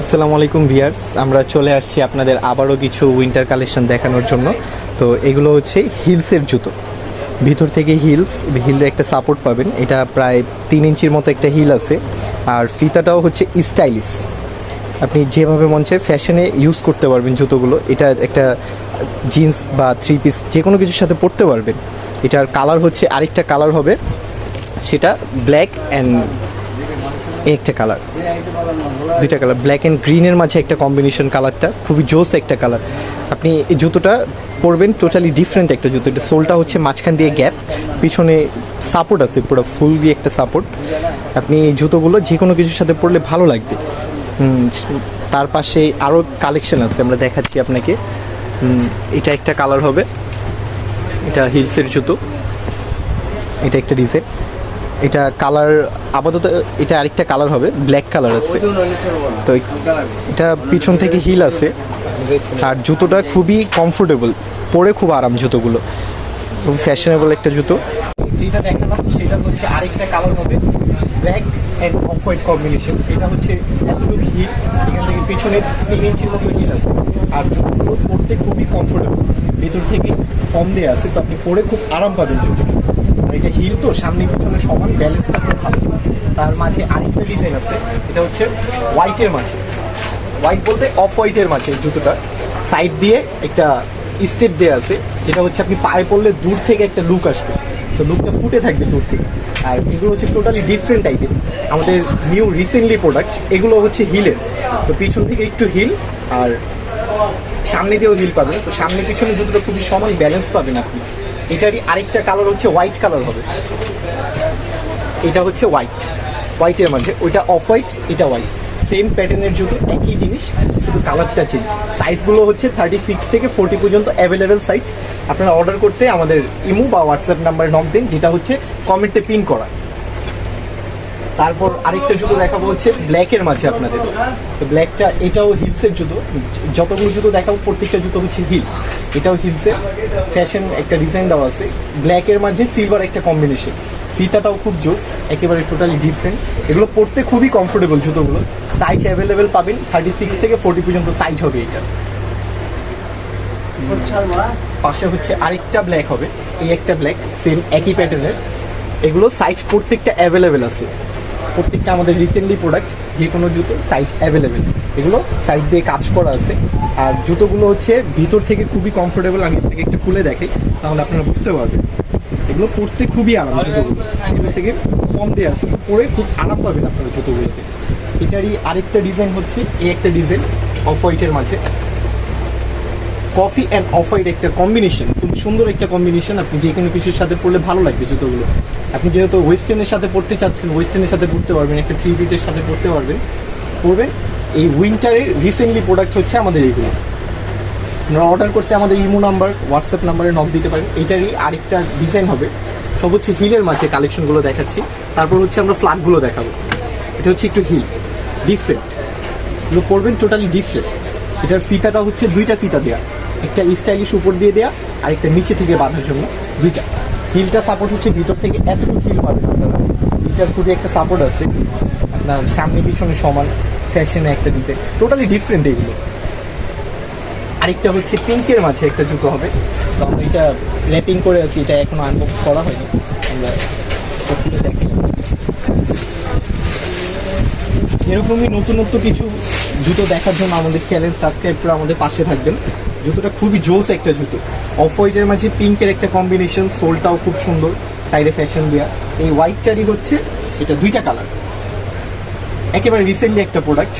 আসসালামু আলাইকুম ভিউয়ার্স, আমরা চলে আসছি আপনাদের আবারও কিছু উইন্টার কালেকশন দেখানোর জন্য। তো এগুলো হচ্ছে হিলসের জুতো, ভিতর থেকে হিলে একটা সাপোর্ট পাবেন। এটা প্রায় 3 ইঞ্চির মতো একটা হিল আছে, আর ফিতাটাও হচ্ছে স্টাইলিশ। আপনি যেভাবে মন চায় ফ্যাশনে ইউজ করতে পারবেন জুতোগুলো। এটা একটা জিন্স বা 3 পিস যে কোনো কিছুর সাথে পরতে পারবেন। এটার কালার হচ্ছে আরেকটা কালার হবে, সেটা ব্ল্যাক অ্যান্ড একটা কালার, দুইটা কালার ব্ল্যাক অ্যান্ড গ্রিনের মাঝে একটা কম্বিনেশন। কালারটা খুবই জোস একটা কালার। আপনি এই জুতোটা পরবেন, টোটালি ডিফারেন্ট একটা জুতো। এটা সোলটা হচ্ছে মাঝখান দিয়ে গ্যাপ, পিছনে সাপোর্ট আছে, পুরো ফুল দিয়ে একটা সাপোর্ট। আপনি এই জুতোগুলো যে কোনো কিছুর সাথে পরলে ভালো লাগবে। তার পাশে আরও কালেকশন আছে, আমরা দেখাচ্ছি আপনাকে। এটা একটা কালার হবে, এটা হিলসের জুতো, এটা একটা ডিজাইন। এটা কালার আপাতত এটা আরেকটা কালার হবে, ব্ল্যাক কালার আছে। তো এটা পিছন থেকে হিল আছে, আর জুতোটা খুবই কমফোর্টেবল, পরে খুব আরাম। জুতোগুলো খুব ফ্যাশনেবল একটা জুতো। যেটা দেখালাম সেটা হচ্ছে আরেকটা কালার হবে, black and off white combination. এটা হচ্ছে এতটুকু হিল, এখান থেকে পিছনে 3 ইঞ্চির মতো হিল আছে, আর জুতোগুলো পরতে খুবই কমফোর্টেবল। ভেতর থেকে ফর্ম দেওয়া আছে, তো আপনি পরে খুব আরাম পাবেন জুতোটা। এটা হিল তো সামনে পিছনে সমান, ব্যালেন্সটা খুব ভালো। তার মাঝে আরেকটা ডিজাইন আছে, এটা হচ্ছে হোয়াইটের মাঝে, হোয়াইট বলতে অফ হোয়াইটের মাঝে। জুতোটা সাইড দিয়ে একটা স্টেপ দেওয়া আছে, যেটা হচ্ছে আপনি পায়ে পড়লে দূর থেকে একটা লুক আসবে, তো লুকটা ফুটে থাকবে দূর থেকে। আর এগুলো হচ্ছে টোটালি ডিফারেন্ট টাইপের, আমাদের নিউ রিসেন্টলি প্রোডাক্ট। এগুলো হচ্ছে হিলের, তো পিছন থেকে একটু হিল আর সামনে দিয়েও হিল পাবেন। তো সামনে পিছনে জুতোটা খুবই সমান, ব্যালেন্স পাবেন আপনি। এটারই আরেকটা কালার হচ্ছে হোয়াইট কালার হবে। এটা হচ্ছে হোয়াইটের মাঝে, ওইটা অফ হোয়াইট, এটা হোয়াইট, সেম প্যাটার্নের জুতো, একই জিনিস, শুধু কালারটা চেঞ্জ। সাইজগুলো হচ্ছে 36 থেকে 40 পর্যন্ত অ্যাভেলেবেল সাইজ। আপনারা অর্ডার করতে আমাদের ইমো বা হোয়াটসঅ্যাপ নাম্বারে নক দিন, যেটা হচ্ছে কমেন্টে পিন করা। তারপর আরেকটা জুতো দেখাবো হচ্ছে ব্ল্যাকের মাঝে আপনাদের। তো ব্ল্যাকটা, এটাও হিলসের জুতো। যতগুলো জুতো দেখাবো প্রত্যেকটা জুতো হচ্ছে হিল। এটাও হিলসের ফ্যাশন একটা ডিজাইন দেওয়া আছে, ব্ল্যাকের মাঝে সিলভার একটা কম্বিনেশন। ফিতাটাও খুব জোস, একেবারে টোটালি ডিফারেন্ট। এগুলো পরতে খুবই কমফোর্টেবল জুতোগুলো। সাইজ অ্যাভেলেবেল পাবেন, 36 থেকে 40 পর্যন্ত সাইজ হবে এটা। পাশে হচ্ছে আরেকটা ব্ল্যাক হবে, এই একটা ব্ল্যাক, সেম একই প্যাটার্নের। এগুলো সাইজ প্রত্যেকটা অ্যাভেলেবেল আছে, প্রত্যেকটা আমাদের রিসেন্টলি প্রোডাক্ট। যে কোনো জুতো সাইজ অ্যাভেলেবেল, এগুলো সাইড দিয়ে কাজ করা আছে। আর জুতোগুলো হচ্ছে ভিতর থেকে খুবই কমফোর্টেবল। আমি আপনাকে একটু খুলে দেখাই, তাহলে আপনারা বুঝতে পারবেন। এগুলো পরতে খুবই আরাম জুতোগুলো, এগুলো থেকে ফর্ম দিয়ে আছে, পরে খুব আরাম পাবেন আপনারা জুতোগুলোতে। এটারই আরেকটা ডিজাইন হচ্ছে এই একটা ডিজাইন, অফ হোয়াইটের মাঝে। কফি অ্যান্ড অফ হোয়াইট একটা কম্বিনেশন, খুব সুন্দর একটা কম্বিনেশন। আপনি যে কোনো কিছুর সাথে পরলে ভালো লাগবে জুতোগুলো। আপনি যেহেতু ওয়েস্টার্নের সাথে পরতে চাচ্ছেন, ওয়েস্টার্নের সাথে পরতে পারবেন, একটা 3 পিসের সাথে পরতে পারবেন, পরবেন। এই উইন্টারের রিসেন্টলি প্রোডাক্ট হচ্ছে আমাদের এইগুলো। আপনারা অর্ডার করতে আমাদের ইমো নাম্বার, হোয়াটসঅ্যাপ নাম্বারে নক দিতে পারেন। এটারই আরেকটা ডিজাইন হবে, সব হচ্ছে হিলের মাঝে কালেকশনগুলো দেখাচ্ছি। তারপর হচ্ছে আমরা ফ্ল্যাটগুলো দেখাবো। এটা হচ্ছে একটু হিল, ডিফারেন্ট, এগুলো পরবেন টোটালি ডিফারেন্ট। এটার ফিতাটা হচ্ছে 2টা ফিতা দেওয়া, একটা স্টাইলিশ উপর দিয়ে দেওয়া, আর একটা নিচে থেকে বাঁধার জন্য 2টা। হিলটা সাপোর্ট হচ্ছে ভিতর থেকে এতটুকু হিল পাবেন আপনারা। হিলটার খুবই একটা সাপোর্ট আছে, আপনার সামনে পিছনে সমান, ফ্যাশনে একটা ডিজাইন, টোটালি ডিফারেন্ট এগুলো। আরেকটা হচ্ছে পিঙ্কের মাঝে একটা জুতো হবে, তো আমরা এটা র্যাপিং করে আছি, এটা এখনো আনবক্স করা হয়নি, আমরা দেখি। এরকমই নতুন কিছু জুতো দেখার জন্য আমাদের চ্যানেল সাবস্ক্রাইব করে আমাদের পাশে থাকবেন। জুতোটা খুবই জোস একটা জুতো, অফ হোয়াইটের মাঝে পিঙ্কের একটা কম্বিনেশন, সোলটাও খুব সুন্দর, সাইডে ফ্যাশন দেওয়া। এই হোয়াইটটারই হচ্ছে এটা 2টা কালার, একেবারে রিসেন্টলি একটা প্রোডাক্ট।